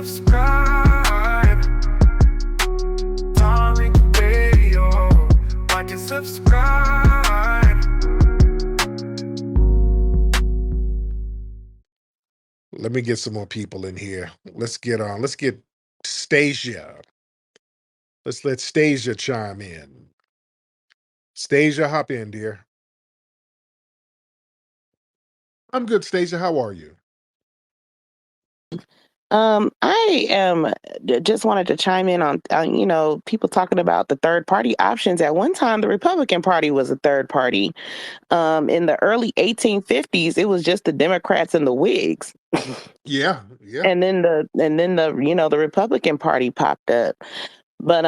subscribe. Tariq Radio. Like and subscribe. Let me get some more people in here. Let's get Stasia. Let's let Stasia chime in. Stasia, hop in, dear. I'm good, Stasia. How are you? I am just wanted to chime in on, people talking about the third party options. At one time, the Republican Party was a third party. In the early 1850s, it was just the Democrats and the Whigs. Yeah. And then the Republican Party popped up. But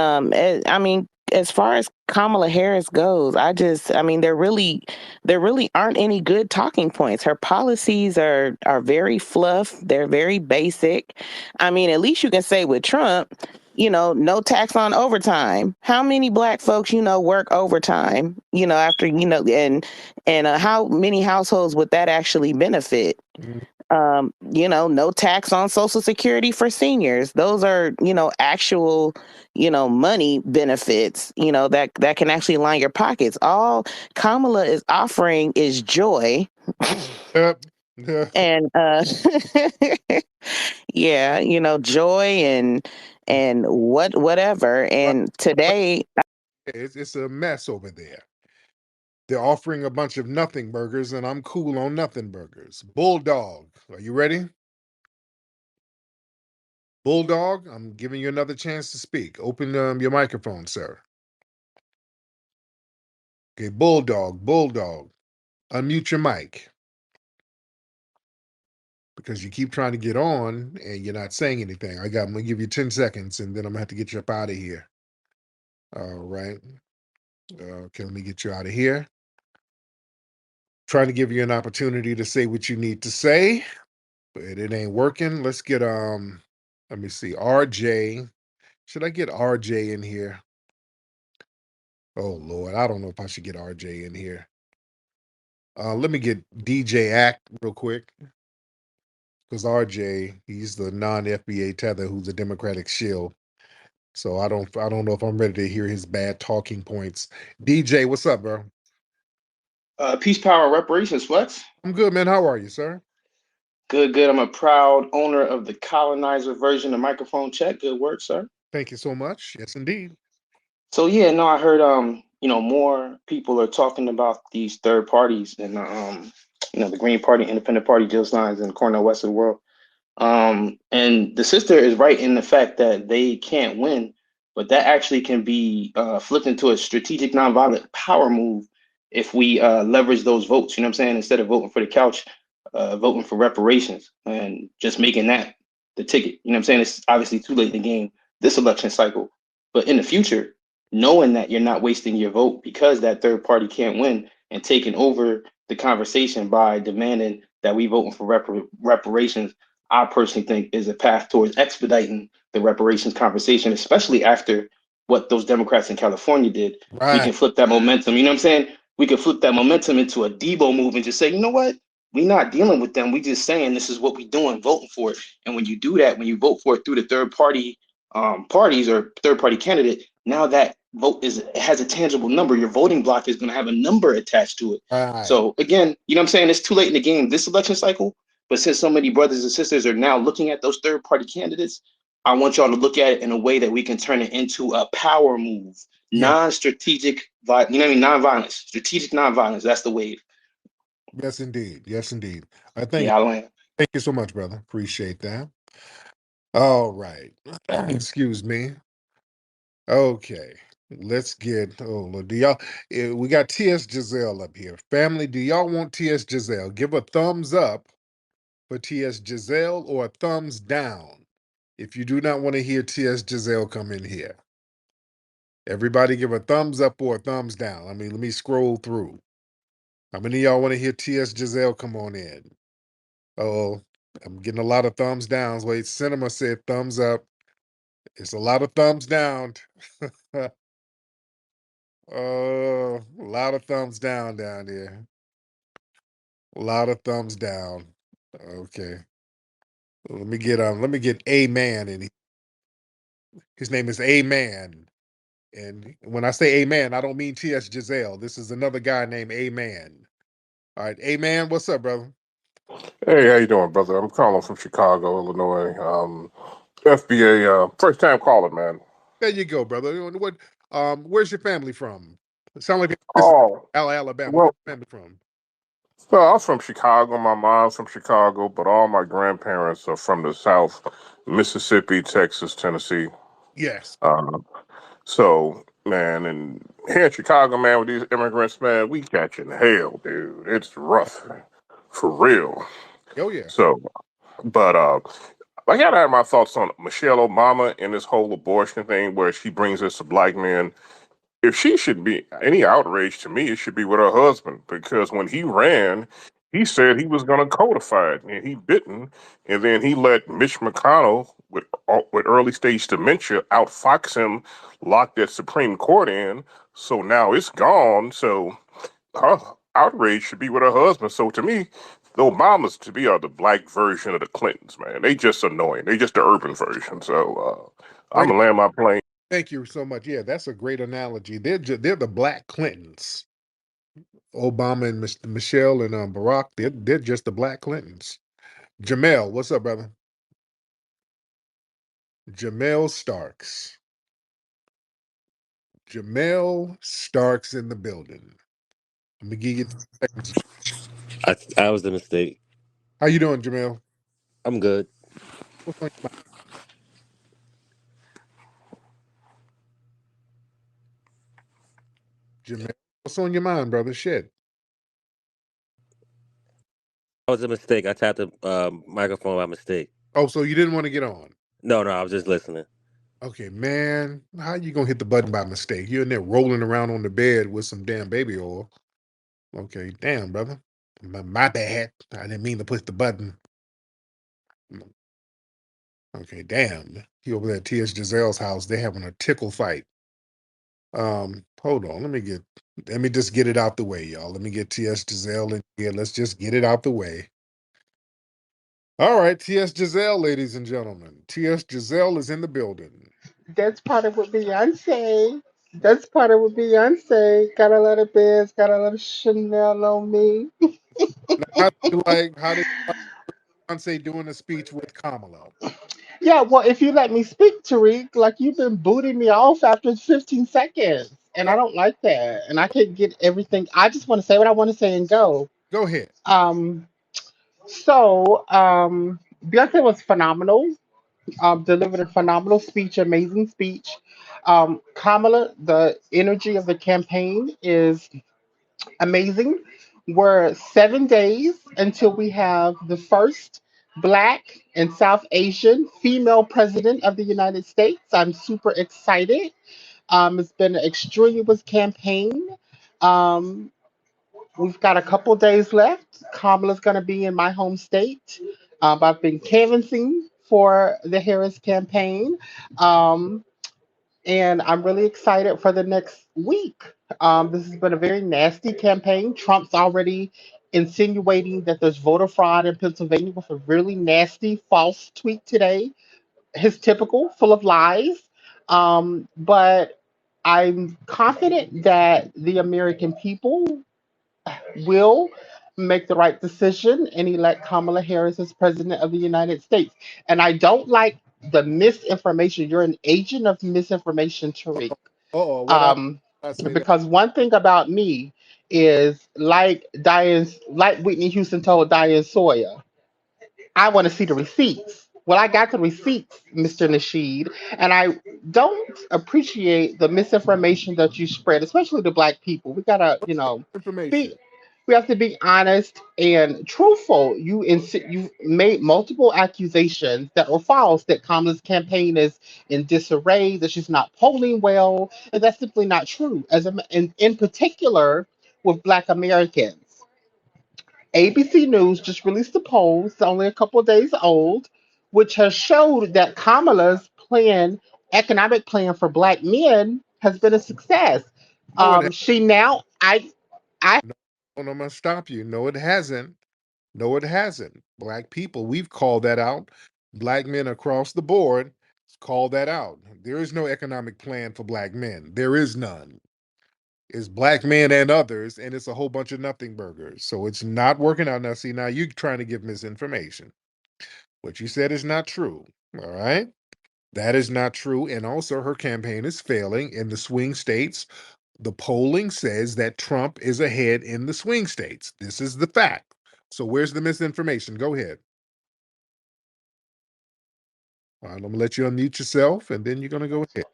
as far as Kamala Harris goes, there really aren't any good talking points. Her policies are very fluff. They're very basic. I mean, at least you can say with Trump, no tax on overtime. How many black folks, work overtime, after, and how many households would that actually benefit? Mhm. No tax on Social Security for seniors. Those are, actual, money benefits, that can actually line your pockets. All Kamala is offering is joy. Yep. Yeah. And yeah, joy and whatever. Well, And today, it's a mess over there. They're offering a bunch of nothing burgers, and I'm cool on nothing burgers. Bulldog, are you ready? Bulldog, I'm giving you another chance to speak. Open your microphone, sir. Okay, Bulldog, unmute your mic because you keep trying to get on and you're not saying anything. I'm gonna give you 10 seconds and then I'm gonna have to get you up out of here. All right. Okay, let me get you out of here. Trying to give you an opportunity to say what you need to say, but it ain't working. Let's get let me see, RJ. Should I get RJ in here? Oh Lord, I don't know if I should get RJ in here. Let me get DJ Act real quick because RJ, he's the non-FBA tether who's a Democratic shill. So I don't know if I'm ready to hear his bad talking points. DJ, what's up, bro? Peace, power, reparations, Flex. I'm good, man. How are you, sir? Good, good. I'm a proud owner of the colonizer version of microphone check. Good work, sir. Thank you so much. Yes, indeed. So yeah, no, I heard more people are talking about these third parties and the Green Party, Independent Party, Jill Steins, and Cornel West of the world. And the sister is right in the fact that they can't win, but that actually can be flipped into a strategic nonviolent power move if we leverage those votes. You know what I'm saying? Instead of voting for the couch, voting for reparations and just making that the ticket. You know what I'm saying? It's obviously too late in the game this election cycle, but in the future, knowing that you're not wasting your vote because that third party can't win and taking over the conversation by demanding that we voting for reparations, I personally think is a path towards expediting the reparations conversation, especially after what those Democrats in California did. We Right. can flip that momentum. You know what I'm saying? We can flip that momentum into a Debo move and just say, you know what? We're not dealing with them. We just saying this is what we doing, voting for it. And when you do that, when you vote for it through the third party parties or third party candidate, now that vote has a tangible number. Your voting block is going to have a number attached to it. Right. So again, you know what I'm saying? It's too late in the game this election cycle. But since so many brothers and sisters are now looking at those third party candidates, I want y'all to look at it in a way that we can turn it into a power move, Yeah. non-strategic, you know what I mean? Non-violence, strategic non-violence. That's the wave. Yes, indeed. Yes, indeed. I think Yeah, I land. thank you so much, brother. Appreciate that. All right. Excuse me. Okay. Let's get Lord, do y'all we got TS Giselle up here. Family, do y'all want TS Giselle? Give a thumbs up for TS Giselle or a thumbs down if you do not want to hear TS Giselle come in here. Everybody give a thumbs up or a thumbs down. I mean, let me scroll through. How many of y'all want to hear TS Giselle come on in? Oh, I'm getting a lot of thumbs downs. Wait, Cinema said thumbs up. It's a lot of thumbs down. Oh, a lot of thumbs down here. A lot of thumbs down. Okay. Let me get a man, and his name is A Man. And when I say A Man, I don't mean T.S. Giselle. This is another guy named A Man. All right, A Man, what's up, brother? Hey, how you doing, brother? I'm calling from Chicago, Illinois. FBA, first time calling, man. There you go, brother. Where's your family from? It sounds like this is Oh, Alabama. Where's well, your family from? I'm from Chicago. My mom's from Chicago, but all my grandparents are from the South, Mississippi, Texas, Tennessee. Yes. Uh, so, man, and here in Chicago, man, with these immigrants, man, we catching hell, dude. It's rough, for real. Oh yeah. So, but I gotta have my thoughts on Michelle Obama and this whole abortion thing, where she brings us to black men. If she should be any outrage to me, it should be with her husband, because when he ran, he said he was going to codify it, and he didn't. And then he let Mitch McConnell, with early stage dementia, outfox him, locked that Supreme Court in. So now it's gone. So her outrage should be with her husband. So to me, the Obamas to me are the black version of the Clintons, man. They just annoying. They just the urban version. So I'm Like, gonna land my plane. thank you so much. Yeah, that's a great analogy. They're the Black Clintons. Obama and Michelle and Barack. They're just the Black Clintons. Jamel, what's up, brother? Jamel Starks. Jamel Starks in the building. Let me give you 2 seconds. I was the mistake. How you doing, Jamel? I'm good. What's on your mind, Jamel? What's on your mind, brother? Shit. I was a mistake. I tapped the microphone by mistake. Oh, so you didn't want to get on? No, I was just listening. Okay, man. How you gonna hit the button by mistake? You're in there rolling around on the bed with some damn baby oil. Okay, damn, brother. My bad. I didn't mean to push the button. Okay, damn. He over there at T.S. Giselle's house. They having a tickle fight. Hold on. Let me just get it out the way, y'all. Let me get T.S. Giselle in here. Let's just get it out the way. All right, T.S. Giselle, ladies and gentlemen. T.S. Giselle is in the building. That's part of what Beyonce. That's part of what Beyonce. Got a lot of Benz, got a lot of Chanel on me. Now, how did Beyonce doing a speech with Kamala? Yeah, well, if you let me speak, Tariq, like you've been booting me off after 15 seconds. And No, I don't like that. And I can't get everything. I just want to say what I want to say and go. go ahead. Um, Beyonce was phenomenal. Delivered a phenomenal speech, amazing speech. Kamala, the energy of the campaign is amazing. We're 7 days until we have the first Black and South Asian female president of the United States. I'm super excited. It's been an extraneous campaign. Um, we've got a couple days left. Kamala's going to be in my home state. I've been canvassing for the Harris campaign. Um, and I'm really excited for the next week. This has been a very nasty campaign. Trump's already insinuating that there's voter fraud in Pennsylvania with a really nasty false tweet today. His typical, full of lies. But I'm confident that the American people will make the right decision and elect Kamala Harris as president of the United States. And I don't like the misinformation. You're an agent of misinformation, Tariq. Oh, Um, I say that? because one thing about me is like Whitney Houston told Diane Sawyer, I want to see the receipts. Well, I got the receipts, Mr. Nasheed, and I don't appreciate the misinformation that you spread, especially to Black people. We gotta, Information. be we have to be honest and truthful. You made multiple accusations that were false. That Kamala's campaign is in disarray. That she's not polling well, and that's simply not true. In particular with Black Americans. ABC News just released a poll, it's only a couple of days old, which has showed that Kamala's economic plan for Black men, has been a success. No, it She now, I no, no, I'm gonna stop you. No, it hasn't. No, it hasn't. Black people, we've called that out. Black men across the board call that out. There is no economic plan for black men. There is none. It's black men and others, and it's a whole bunch of nothing burgers. So it's not working out. Now, see, now you're trying to give misinformation. What you said is not true. All right. That is not true. And also, her campaign is failing in the swing states. The polling says that Trump is ahead in the swing states. This is the fact. So, where's the misinformation? Go ahead. All right, I'm going to let you unmute yourself, and then you're going to go ahead.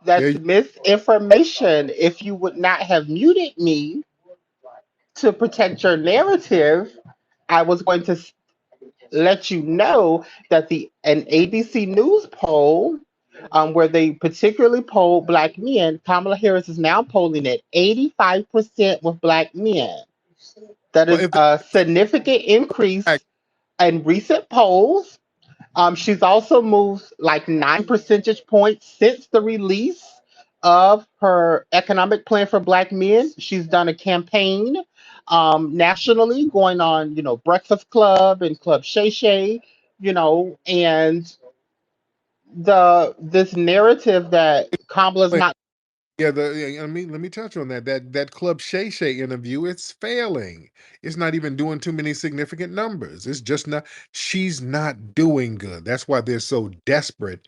That's misinformation. If you would not have muted me to protect your narrative, I was going to let you know that the an ABC News poll, where they particularly polled black men, Kamala Harris is now polling at 85% with black men. That Well, is if a significant increase in recent polls. She's also moved like 9 percentage points since the release of her economic plan for Black men. She's done a campaign nationally, going on, Breakfast Club and Club Shay Shay, and this narrative that Kamala's wait, not. yeah, I mean, let me touch on that. That Club Shay Shay interview, it's failing. It's not even doing too many significant numbers. It's just not. She's not doing good. That's why they're so desperate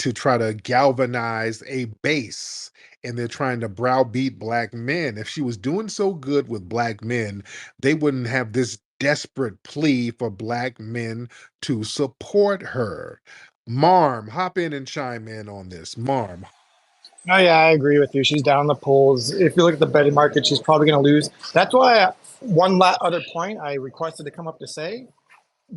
to try to galvanize a base, and they're trying to browbeat black men. If she was doing so good with black men, they wouldn't have this desperate plea for black men to support her. Marm, hop in and chime in on this. Marm. Oh yeah, I agree with you. She's down the polls. If you look at the betting market, she's probably going to lose. That's why other point I requested to come up to say,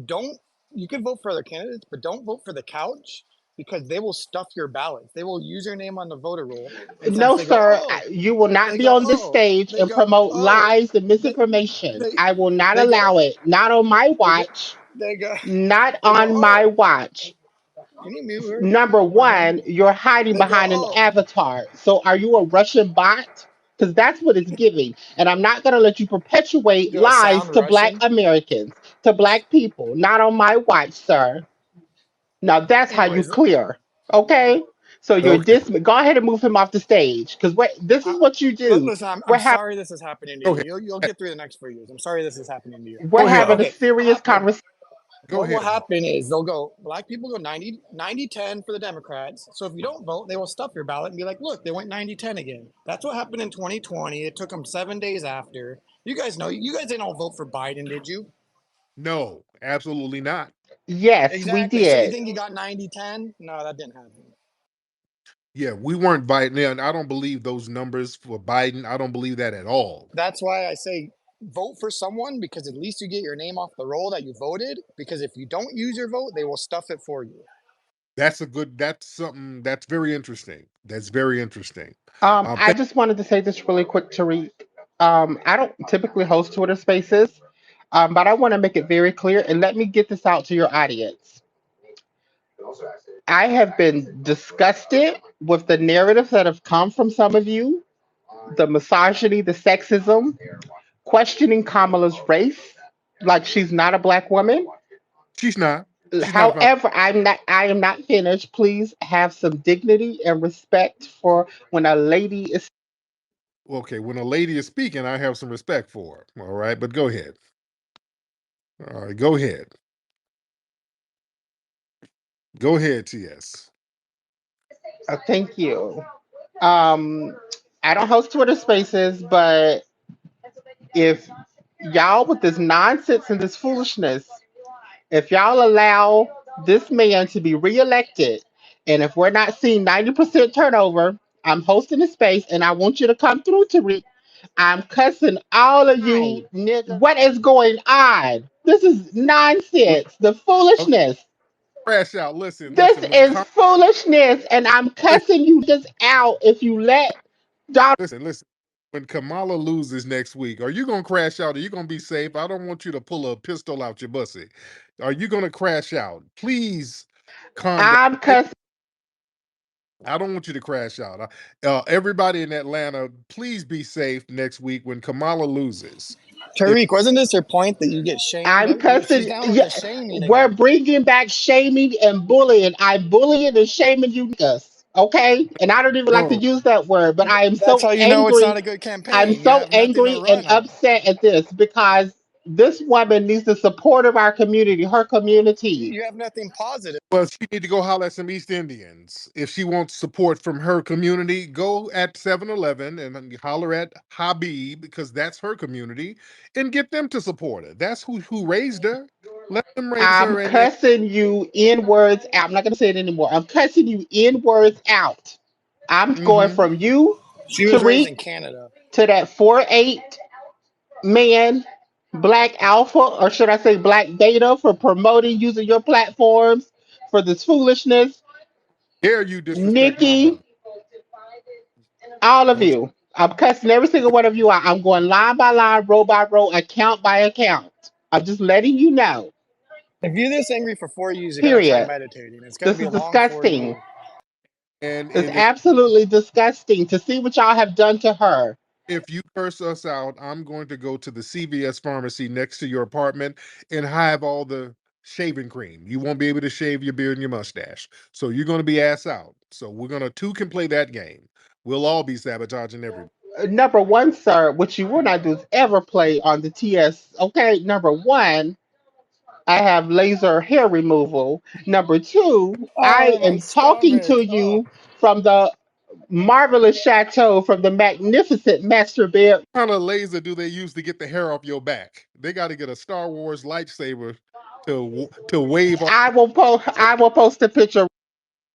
don't you can vote for other candidates, but don't vote for the couch because they will stuff your ballots. They will use your name on the voter roll, and since No, they go, sir, you will not be on this stage and promote lies and they misinformation. they I will not they go allow it. Not on my they go watch. they go Not they go on my watch. can you mute her Number or him? one, you're hiding They go, behind an avatar. So are you a Russian bot? Because that's what it's giving. And I'm not going to let you perpetuate do I lies sound to Black Russian? Americans, to Black people. Not on my watch, sir. Now that's how you Anyways, clear. Okay? So you're Okay, go ahead and move him off the stage. Because this I, is what you do. listen, I'm We're having sorry this is happening to go you. ahead. You'll get through the next 4 years. I'm sorry this is happening to you. we're Go ahead. But having a okay, serious conversation. Go what will ahead, Marm. happen is they'll go, black people go 90-10 for the Democrats. So if you don't vote, they will stuff your ballot and be like, look, they went 90-10 again. That's what happened in 2020. It took them 7 days after. You guys know, you guys didn't all vote for Biden, did you? No, absolutely not. Yes, we Exactly. So you did. think you got 90-10? No, that didn't happen. Yeah, we weren't Biden. And I don't believe those numbers for Biden. I don't believe that at all. That's why I say vote for someone because at least you get your name off the roll that you voted. Because if you don't use your vote, they will stuff it for you. That's something that's very interesting. That's very interesting. I just wanted to say this really quick, Tariq. I don't typically host Twitter Spaces, but I want to make it very clear, and let me get this out to your audience. I have been disgusted with the narratives that have come from some of you, the misogyny, the sexism, questioning Kamala's race, like she's not a black woman. She's not. She's not about. However, I am not finished. Please have some dignity and respect for when a lady is. Okay, when a lady is speaking, I have some respect for her. All right, but go ahead. All right, go ahead. Go ahead, TS. Thank you. Um, I don't host Twitter Spaces, but if y'all with this nonsense and this foolishness, if y'all allow this man to be reelected, and if we're not seeing 90% turnover, I'm hosting a space, and I want you to come through, Tariq. I'm cussing all of you niggas. What is going on? This is When, nonsense. The okay, foolishness. crash out. Listen, This listen. is foolishness, and I'm Listen, cussing you niggas out if you let Donald. listen. When Kamala loses next week, are you gonna crash out? Are you gonna be safe? I don't want you to pull a pistol out your pussy. Are you gonna crash out? Please calm down. I'm cussing. I don't want you to crash out. Everybody in Atlanta, please be safe next week when Kamala loses. Tariq, wasn't this your point that you get shamed? I'm She's cussing. down with Yeah, the shaming we're again. bringing back shaming and bullying. I'm bullying and shaming you, us. Okay, and I don't even like to Bro, use that word, but I am That's so how you know it's not angry. a good I'm campaign. You so have nothing to angry and run on. upset at this because this woman needs the support of our community, her community. You have nothing positive. well, she need to go holler at some East Indians. If she wants support from her community, go at 7-Eleven and holler at Habib because that's her community and get them to support her. That's who raised her. Let them raise I'm her and cussing you in words out. I'm not going to say it anymore. I'm cussing you in words out. I'm going mm-hmm. from you, She was raised Tariq, in Canada. to that 4'8" man, black alpha, or should I say black beta, for promoting using your platforms for this foolishness. Dare you disrespect my Nikki, brother. all of Don't you. I'm cussing every single one of you out. I'm going line by line, row by row, account by account. I'm just letting you know. If you're this angry for 4 years, you gotta try Period. meditating. It's gonna This be is a long 4 disgusting. years. It's and absolutely disgusting to see what y'all have done to her. if you curse us out, I'm going to go to the CVS pharmacy next to your apartment and have all the shaving cream. You won't be able to shave your beard and your mustache. So you're going to be ass out. So we're going to two can play that game. We'll all be sabotaging everybody. Number one, sir, what you will not do is ever play on the TS. Okay, number one, I have laser hair removal. Number two, I Oh, am stop talking it. to Oh. you from the marvelous chateau, from the magnificent master bed. What kind of laser do they use to get the hair off your back? They got to get a Star Wars lightsaber to wave off. I will post a picture.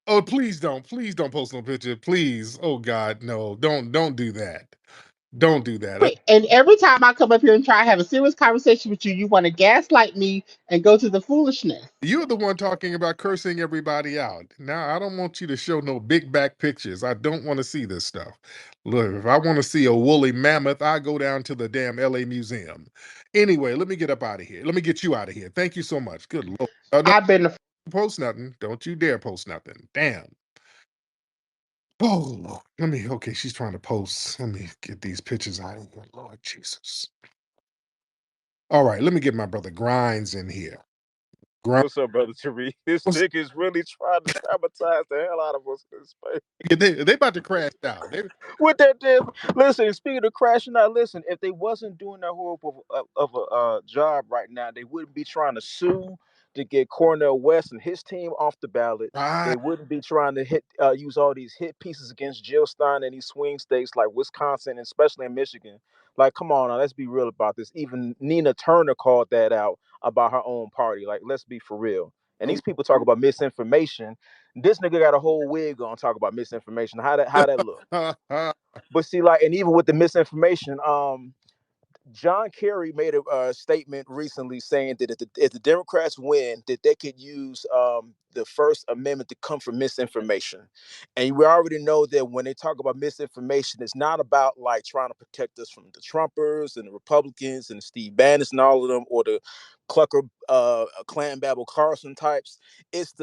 Oh, please don't post no picture, please. Oh God, no, don't do that. Don't do that. And every time I come up here and try to have a serious conversation with you, you want to gaslight me and go to the foolishness. You're the one talking about cursing everybody out. Now, I don't want you to show no big back pictures. I don't want to see this stuff. Look, if I want to see a woolly mammoth, I go down to the damn LA Museum. Anyway, let me get up out of here. Let me get you out of here. Thank you so much. Good Lord. Don't I've been post nothing. Don't you dare post nothing. Damn. Oh, Lord. Okay, she's trying to post. Let me get these pictures out of here. Lord Jesus. All right, let me get my brother Grinds in here. What's up, brother Tariq? This What's nigga is really trying to traumatize the hell out of us in this space. they about to crash out. With that, listen. Speaking of crashing out, listen. If they wasn't doing that horrible of a job right now, they wouldn't be trying to sue to get Cornell West and his team off the ballot. Right. They wouldn't be trying to use all these hit pieces against Jill Stein and these swing states like Wisconsin, and especially in Michigan. Like, come on, now, let's be real about this. Even Nina Turner called that out about her own party. Like, let's be for real. And Oh. these people talk about misinformation. This nigga got a whole wig on talk about misinformation. How that look? But see, like, and even with the misinformation, John Kerry made a statement recently saying that if the Democrats win, that they could use the First Amendment to come from misinformation. And we already know that when they talk about misinformation, it's not about like trying to protect us from the Trumpers and the Republicans and Steve Bannon and all of them, or the Clucker, Clan Babel Carlson types. It's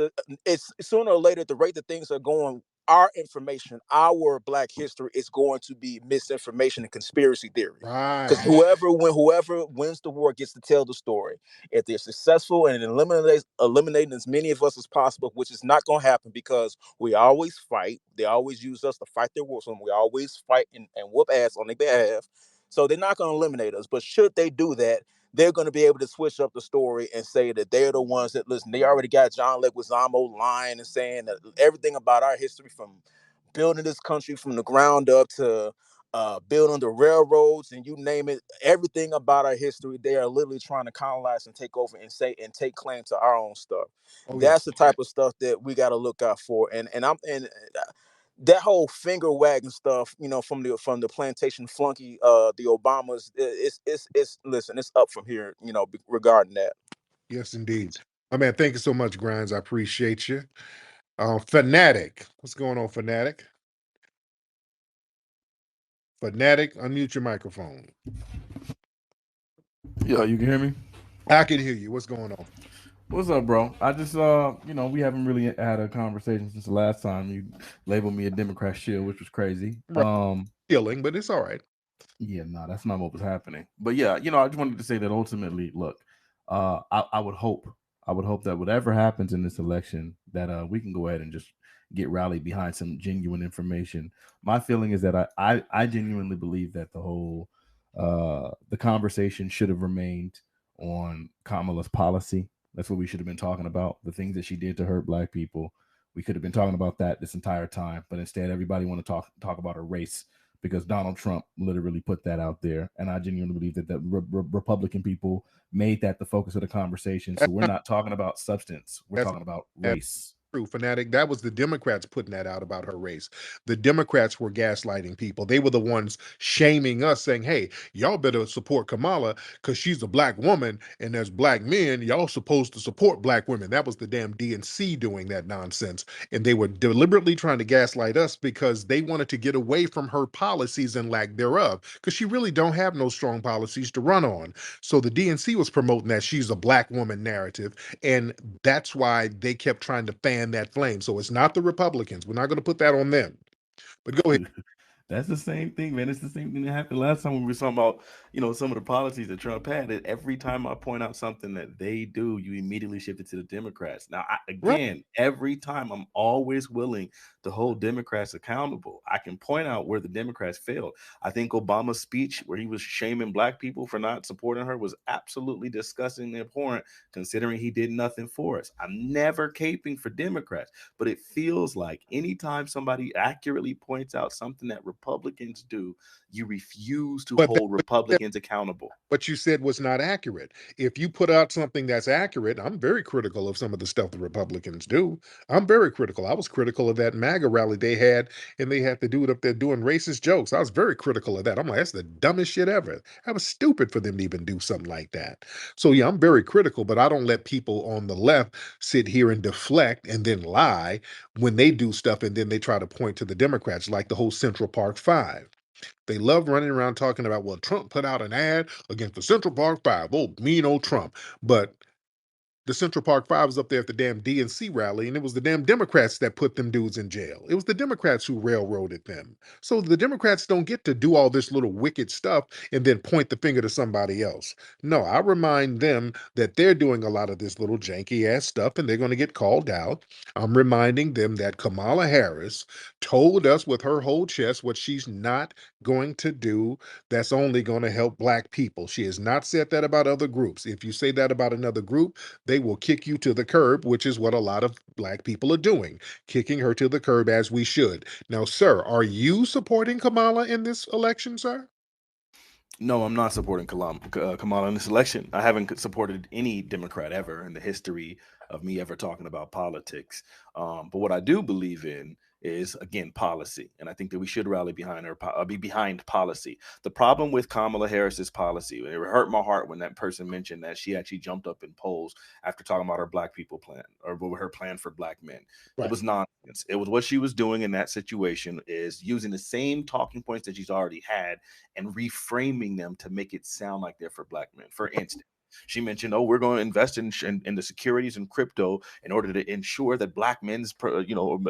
sooner or later, the rate that things are going, our information, our Black history is going to be misinformation and conspiracy theory. Because Right. whoever wins the war gets to tell the story. If they're successful and eliminating as many of us as possible, which is not going to happen because we always fight. They always use us to fight their wars. And we always fight and whoop ass on their behalf. So they're not going to eliminate us. But should they do that, they're going to be able to switch up the story and say that they're the ones that, listen, they already got John Leguizamo lying and saying that everything about our history, from building this country from the ground up to building the railroads and you name it, everything about our history, they are literally trying to colonize and take over and say and take claim to our own stuff. Oh yeah. That's the type of stuff that we got to look out for. And that whole finger wagging stuff, from the plantation flunky, the Obamas, it's listen, it's up from here, regarding that. Yes, indeed. My man, thank you so much, Grinds. I appreciate you. Fanatic. What's going on, Fanatic? Fanatic, unmute your microphone. Yeah, you can hear me? I can hear you. What's going on? What's up, bro? I just we haven't really had a conversation since the last time you labeled me a Democrat shill, which was crazy. Right. Killing, but it's all right. Yeah, no, that's not what was happening. But yeah, I just wanted to say that ultimately, look, I would hope that whatever happens in this election, that we can go ahead and just get rallied behind some genuine information. My feeling is that I genuinely believe that the conversation should have remained on Kamala's policy. That's what we should have been talking about. The things that she did to hurt black people. We could have been talking about that this entire time, but instead everybody want to talk about her race because Donald Trump literally put that out there. And I genuinely believe that the Republican people made that the focus of the conversation. So That's we're not not talking about substance. We're that's talking about not race. true, fanatic. That was the Democrats putting that out about her race. The Democrats were gaslighting people. They were the ones shaming us, saying, "Hey, y'all better support Kamala because she's a black woman, and as black men, y'all supposed to support black women." That was the damn DNC doing that nonsense, and they were deliberately trying to gaslight us because they wanted to get away from her policies and lack thereof. Because she really don't have no strong policies to run on. So the DNC was promoting that she's a black woman narrative, and that's why they kept trying to fan that flame. So it's not the Republicans. We're not going to put that on them. But go ahead. That's the same thing, man. It's the same thing that happened last time when we were talking about, some of the policies that Trump had. That every time I point out something that they do, you immediately shift it to the Democrats. Now, Right. again, every time I'm always willing to hold Democrats accountable. I can point out where the Democrats failed. I think Obama's speech, where he was shaming black people for not supporting her, was absolutely disgusting and abhorrent, considering he did nothing for us. I'm never caping for Democrats, but it feels like anytime somebody accurately points out something that Republicans do, you refuse to But hold Republicans accountable. what you said was not accurate. If you put out something that's accurate, I'm very critical of some of the stuff the Republicans do. I'm very critical. I was critical of that MAGA rally they had, and they had to do it up there doing racist jokes. I was very critical of that. I'm like, that's the dumbest shit ever. That was stupid for them to even do something like that. So yeah, I'm very critical, but I don't let people on the left sit here and deflect and then lie when they do stuff and then they try to point to the Democrats, like the whole Central Park Five. They love running around talking about, well, Trump put out an ad against the Central Park Five. Oh, mean old Trump. But the Central Park Five was up there at the damn DNC rally, and it was the damn Democrats that put them dudes in jail. It was the Democrats who railroaded them. So the Democrats don't get to do all this little wicked stuff and then point the finger to somebody else. No, I remind them that they're doing a lot of this little janky ass stuff and they're going to get called out. I'm reminding them that Kamala Harris told us with her whole chest what she's not going to do that's only going to help black people. She has not said that about other groups. If you say that about another group, they will kick you to the curb, which is what a lot of black people are doing, kicking her to the curb as we should. Now, sir, are you supporting Kamala in this election, sir? No, I'm not supporting Kamala in this election. I haven't supported any Democrat ever in the history of me ever talking about politics. But what I do believe in is, again, policy, and I think that we should rally behind be behind policy. The problem with Kamala Harris's policy, it hurt my heart when that person mentioned that she actually jumped up in polls after talking about her black people plan or her plan for black men. It Right. was nonsense. It was what she was doing in that situation is using the same talking points that she's already had and reframing them to make it sound like they're for black men. For instance, she mentioned, "Oh, we're going to invest in the securities and crypto in order to ensure that black men's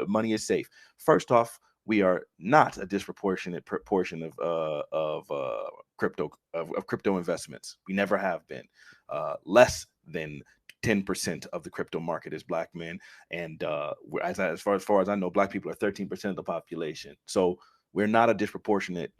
money is safe." First off, we are not a disproportionate proportion of crypto investments. We never have been. Less than 10% of the crypto market is black men, and as far as I know, black people are 13% of the population. So we're not a disproportionate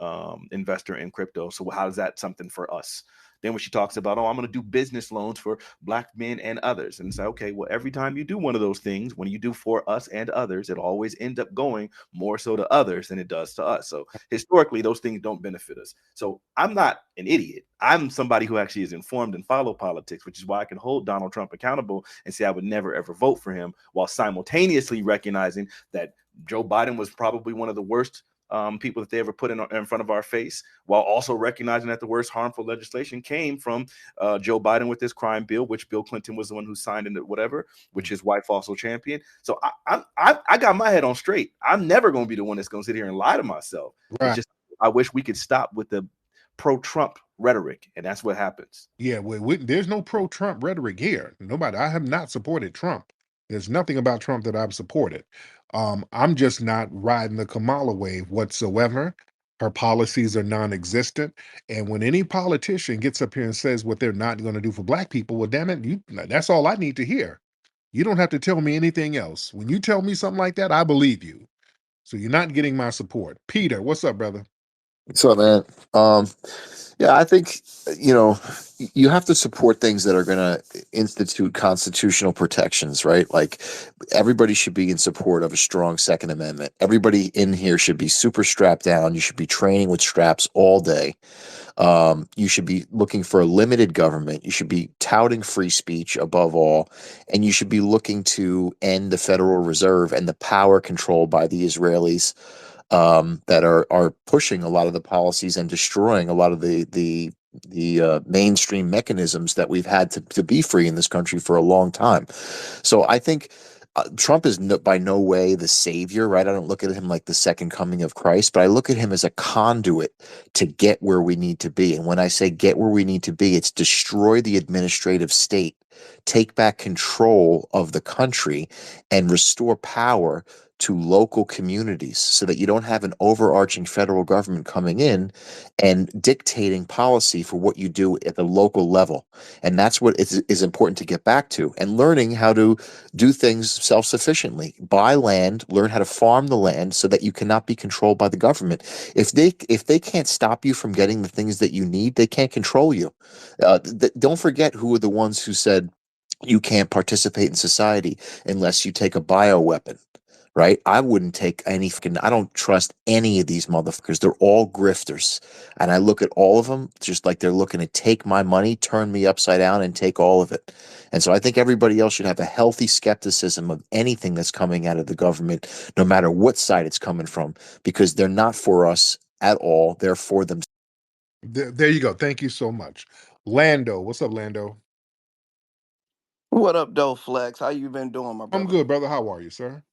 investor in crypto. So how is that something for us? Then when she talks about, "Oh, I'm going to do business loans for black men and others," and say, okay, well, every time you do one of those things, when you do for us and others, it always ends up going more so to others than it does to us. So historically, those things don't benefit us. So I'm not an idiot. I'm somebody who actually is informed and follow politics, which is why I can hold Donald Trump accountable and say I would never ever vote for him, while simultaneously recognizing that Joe Biden was probably one of the worst people that they ever put in front of our face, while also recognizing that the worst harmful legislation came from Joe Biden with this crime bill, which Bill Clinton was the one who signed into whatever, which his wife also championed. So I got my head on straight. I'm never going to be the one that's going to sit here and lie to myself. It's Right. just I wish we could stop with the pro-Trump rhetoric, and that's what happens. Yeah, there's no pro-Trump rhetoric here. Nobody. I have not supported Trump. There's nothing about Trump that I've supported. I'm just not riding the Kamala wave whatsoever. Her policies are non-existent. And when any politician gets up here and says what they're not going to do for black people, well, damn it, that's all I need to hear. You don't have to tell me anything else. When you tell me something like that, I believe you. So you're not getting my support. Peter, what's up, brother? What's up, man? Um, yeah, I think you have to support things that are going to institute constitutional protections, right? Like everybody should be in support of a strong Second Amendment. Everybody in here should be super strapped down. You should be training with straps all day. You should be looking for a limited government. You should be touting free speech above all, and you should be looking to end the Federal Reserve and the power controlled by the Israelis that are pushing a lot of the policies and destroying a lot of the mainstream mechanisms that we've had to be free in this country for a long time. So I think Trump is by no way the savior, right? I don't look at him like the second coming of Christ, but I look at him as a conduit to get where we need to be. And when I say get where we need to be, it's destroy the administrative state, take back control of the country, and restore power to local communities so that you don't have an overarching federal government coming in and dictating policy for what you do at the local level. And that's what is important to get back to, and learning how to do things self-sufficiently. Buy land, learn how to farm the land so that you cannot be controlled by the government. If they can't stop you from getting the things that you need, they can't control you. Don't forget who are the ones who said you can't participate in society unless you take a bioweapon. Right? I wouldn't take I don't trust any of these motherfuckers. They're all grifters. And I look at all of them just like they're looking to take my money, turn me upside down, and take all of it. And so I think everybody else should have a healthy skepticism of anything that's coming out of the government, no matter what side it's coming from, because they're not for us at all. They're for them. There you go. Thank you so much. Lando, what's up, Lando? What up, Doe Flex? How you been doing, my I'm brother? good, brother. How are you, sir?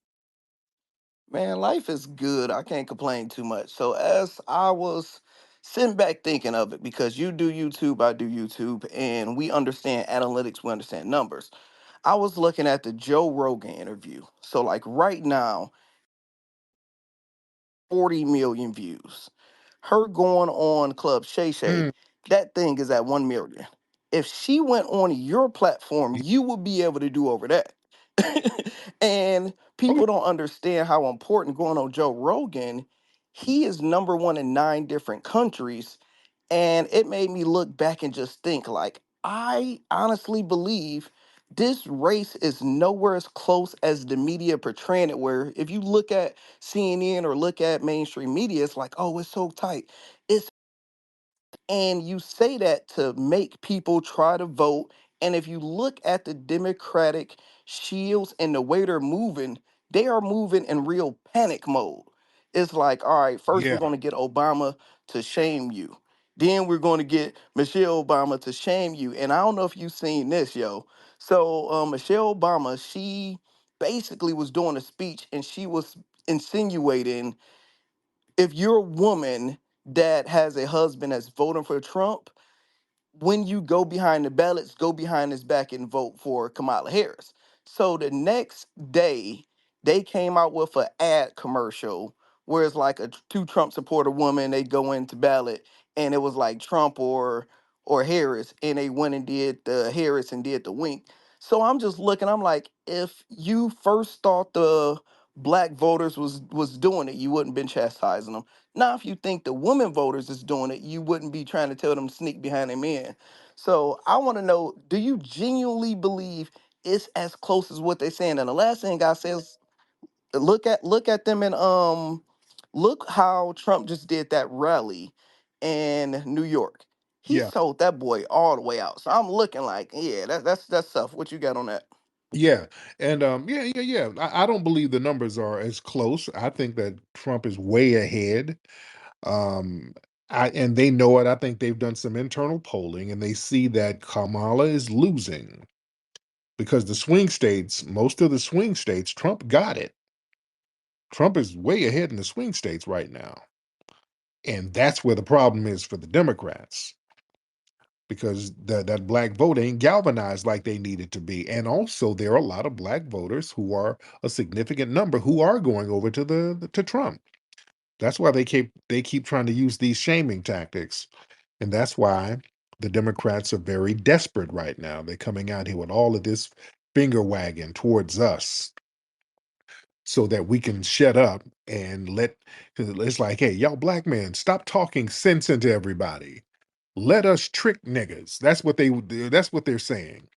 Man, life is good. I can't complain too much. So as I was sitting back thinking of it, because you do YouTube, I do YouTube, and we understand analytics, we understand numbers. I was looking at the Joe Rogan interview. So like right now, 40 million views. Her going on Club Shay Shay, Mm, that thing is at 1 million. If she went on your platform, you would be able to do over that. And okay. people don't understand how important going on Joe Rogan. He is number one in 9 different countries, and it made me look back and just think like, I honestly believe this race is nowhere as close as the media portraying it. Where if you look at CNN or look at mainstream media, it's like, oh, it's so tight. It's and you say that to make people try to vote. And if you look at the Democratic shields and the way they're moving, they are moving in real panic mode. It's like, all right, first we're Yeah. going to get Obama to shame you. Then we're going to get Michelle Obama to shame you. And I don't know if you've seen this, yo. So Michelle Obama, she basically was doing a speech and she was insinuating, if you're a woman that has a husband that's voting for Trump, when you go behind the ballots, go behind his back and vote for Kamala Harris. So the next day, they came out with an ad commercial where it's like a two Trump supporter woman. They go into ballot, and it was like Trump or Harris, and they went and did the Harris and did the wink. So I'm just looking. I'm like, if you first thought the black voters was doing it, you wouldn't been chastising them. Now, if you think the women voters is doing it, you wouldn't be trying to tell them to sneak behind their men. So I want to know, do you genuinely believe it's as close as what they're saying? And the last thing I say is look at them and look how Trump just did that rally in New York. He Yeah. sold that boy all the way out. So I'm looking like, yeah, that's tough. What you got on that? Yeah. And yeah. I don't believe the numbers are as close. I think that Trump is way ahead. Um, and they know it. I think they've done some internal polling and they see that Kamala is losing because the swing states, most of the swing states, Trump got it. Trump is way ahead in the swing states right now. And that's where the problem is for the Democrats because that black vote ain't galvanized like they need it to be. And also there are a lot of black voters who are a significant number who are going over to to Trump. That's why they keep trying to use these shaming tactics. And that's why the Democrats are very desperate right now. They're coming out here with all of this finger wagging towards us so that we can shut up and let, 'cause it's like, hey, y'all black men, stop talking sense into everybody. Let us trick niggas. That's what they're saying.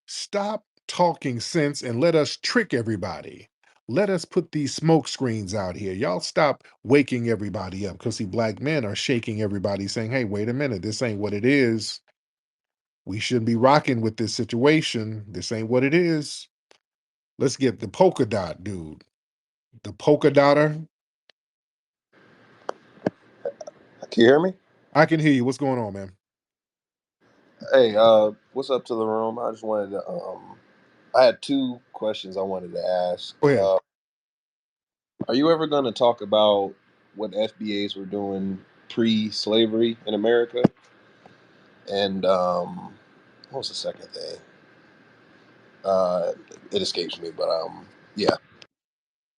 Stop talking sense and let us trick everybody. Let us put these smoke screens out here. Y'all stop waking everybody up, because see, black men are shaking everybody, saying, hey, wait a minute, this ain't what it is. We shouldn't be rocking with this situation. This ain't what it is. Let's get the polka dot dude. The polka dotter. Can you hear me? I can hear you. What's going on, man? Hey, what's up to the room? I just wanted to I had two questions I wanted to ask. Go ahead. Are you ever going to talk about what FBAs were doing pre-slavery in America? And what was the second thing? Uh, it escapes me, but yeah.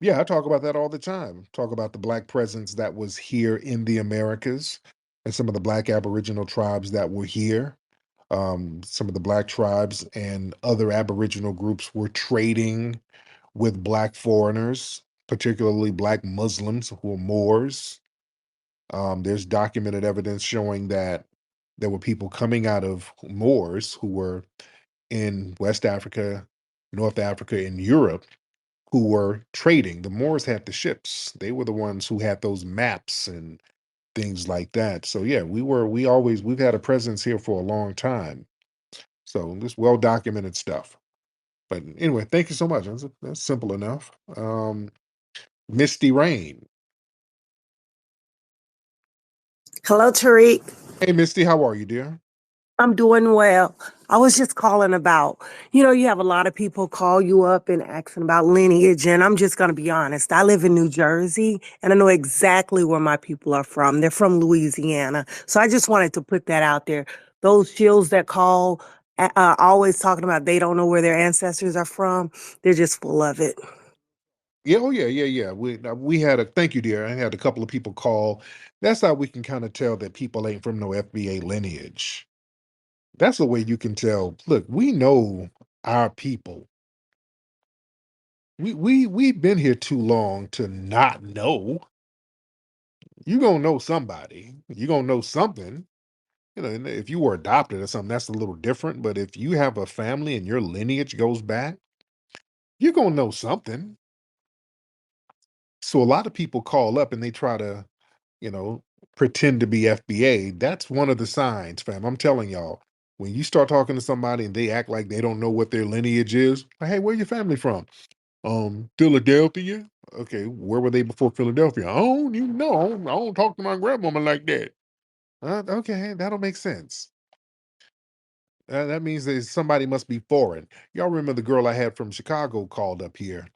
Yeah, I talk about that all the time. Talk about the black presence that was here in the Americas and some of the black Aboriginal tribes that were here. Some of the black tribes and other Aboriginal groups were trading with black foreigners, particularly black Muslims who were Moors. There's documented evidence showing that there were people coming out of Moors who were in West Africa, North Africa, and Europe who were trading. The Moors had the ships. They were the ones who had those maps and things like that. So yeah, we've had a presence here for a long time. So this well documented stuff. But anyway, thank you so much. That's simple enough. Misty Rain. Hello, Tariq. Hey Misty, how are you, dear? I'm doing well. I was just calling about, you have a lot of people call you up and asking about lineage, and I'm just going to be honest. I live in New Jersey, and I know exactly where my people are from. They're from Louisiana. So I just wanted to put that out there. Those shills that call, always talking about they don't know where their ancestors are from, they're just full of it. Yeah, oh yeah, yeah, yeah. We had a thank you, dear. I had a couple of people call. That's how we can kind of tell that people ain't from no FBA lineage. That's the way you can tell. Look, we know our people. We've been here too long to not know. You gonna know somebody. You gonna know something. And if you were adopted or something, that's a little different. But if you have a family and your lineage goes back, you're gonna know something. So a lot of people call up and they try to, you know, pretend to be FBA. That's one of the signs, fam. I'm telling y'all, when you start talking to somebody and they act like they don't know what their lineage is, like, hey, where your family from? Philadelphia. Okay, where were they before Philadelphia? Oh, you know, I don't talk to my grandmama like that. Okay, that'll make sense. That means that somebody must be foreign. Y'all remember the girl I had from Chicago called up here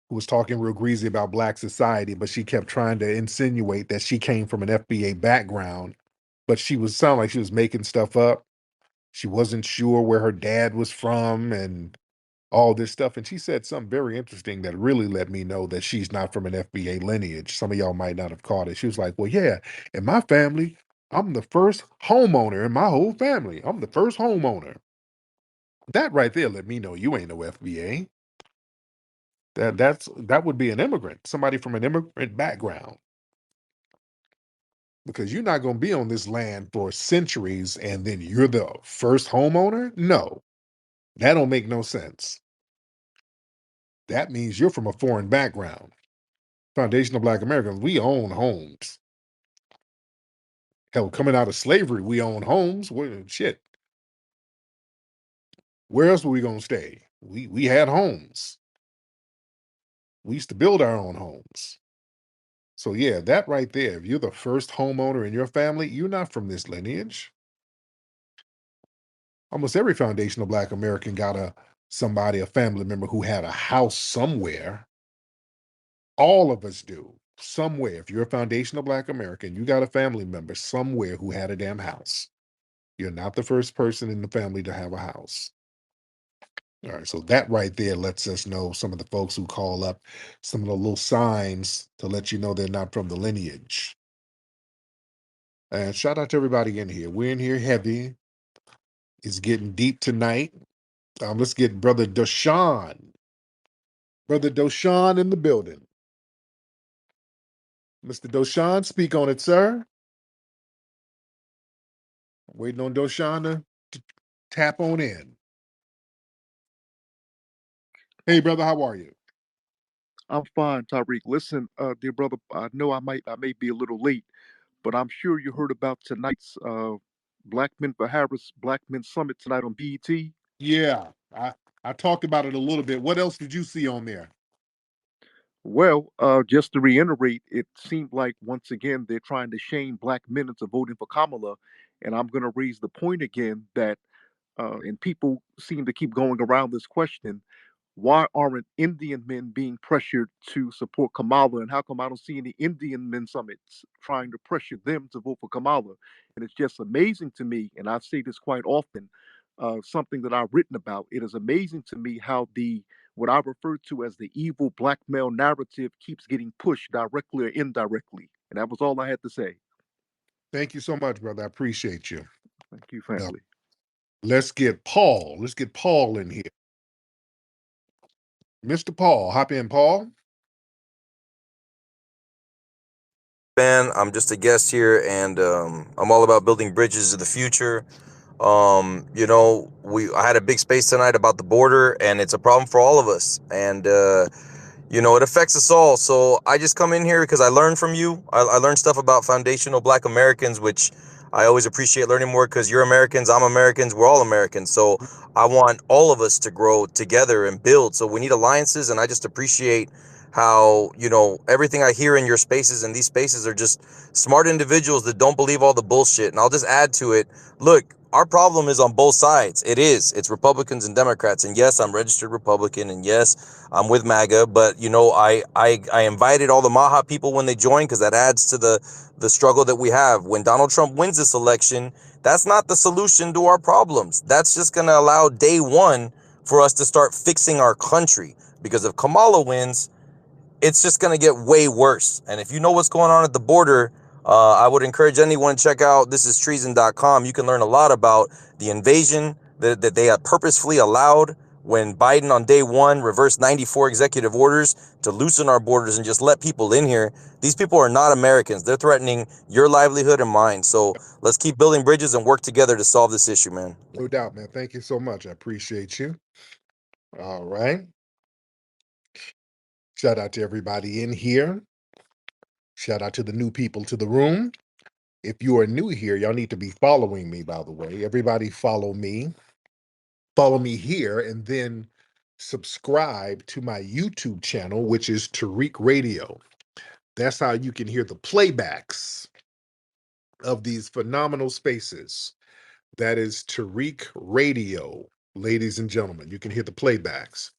who was talking real greasy about black society, but she kept trying to insinuate that she came from an FBA background, but she was sound like she was making stuff up. She wasn't sure where her dad was from and all this stuff. And she said something very interesting that really let me know that she's not from an FBA lineage. Some of y'all might not have caught it. She was like, well, yeah, in my family, I'm the first homeowner in my whole family. I'm the first homeowner. That right there let me know you ain't no FBA. That would be an immigrant, somebody from an immigrant background, because you're not going to be on this land for centuries and then you're the first homeowner. No, that don't make no sense. That means you're from a foreign background. Foundation of Black Americans, we own homes. Hell, coming out of slavery, we own homes. Shit, where else were we going to stay? We had homes. We used to build our own homes. So yeah, that right there, if you're the first homeowner in your family, you're not from this lineage. Almost every foundational Black American got a family member who had a house somewhere. All of us do. Somewhere. If you're a foundational Black American, you got a family member somewhere who had a damn house. You're not the first person in the family to have a house. All right, so that right there lets us know some of the folks who call up, some of the little signs to let you know they're not from the lineage. And shout out to everybody in here. We're in here heavy. It's getting deep tonight. Let's get Brother Doshan. Brother Doshan in the building. Mr. Doshan, speak on it, sir. Waiting on Doshan to tap on in. Hey, brother, how are you? I'm fine, Tariq. Listen, dear brother, I know I may be a little late, but I'm sure you heard about tonight's Black Men for Harris Black Men Summit tonight on BET. Yeah, I talked about it a little bit. What else did you see on there? Well, just to reiterate, it seemed like once again they're trying to shame black men into voting for Kamala, and I'm going to raise the point again that, and people seem to keep going around this question: why aren't Indian men being pressured to support Kamala? And how come I don't see any Indian men summits trying to pressure them to vote for Kamala? And it's just amazing to me, and I say this quite often, something that I've written about. It is amazing to me how the what I refer to as the evil black male narrative keeps getting pushed directly or indirectly. And that was all I had to say. Thank you so much, brother. I appreciate you. Thank you, Now, family. let's get Paul. Let's get Paul in here. Mr. Paul, hop in, Paul. Man, I'm just a guest here, and I'm all about building bridges to the future. I had a big space tonight about the border, and it's a problem for all of us. And it affects us all. So I just come in here because I learned from you. I learned stuff about foundational Black Americans, which I always appreciate learning more because you're Americans, I'm Americans, we're all Americans. So I want all of us to grow together and build. So we need alliances, and I just appreciate how, everything I hear in your spaces, and these spaces are just smart individuals that don't believe all the bullshit. And I'll just add to it. Look, our problem is on both sides. It's Republicans and Democrats. And yes, I'm registered Republican, and yes, I'm with MAGA, but I invited all the Maha people when they joined because that adds to the struggle that we have. When Donald Trump wins this election, that's not the solution to our problems. That's just going to allow day one for us to start fixing our country. Because if Kamala wins, it's just going to get way worse. And if you know what's going on at the border, I would encourage anyone to check out thististreason.com. You can learn a lot about the invasion that they have purposefully allowed when Biden on day one reversed 94 executive orders to loosen our borders and just let people in here. These people are not Americans. They're threatening your livelihood and mine. So let's keep building bridges and work together to solve this issue, man. No doubt, man. Thank you so much. I appreciate you. All right. Shout out to everybody in here. Shout out to the new people to the room. If you are new here, y'all need to be following me, by the way. Everybody follow me. Follow me here, and then subscribe to my YouTube channel, which is Tariq Radio. That's how you can hear the playbacks of these phenomenal spaces. That is Tariq Radio, ladies and gentlemen. You can hear the playbacks.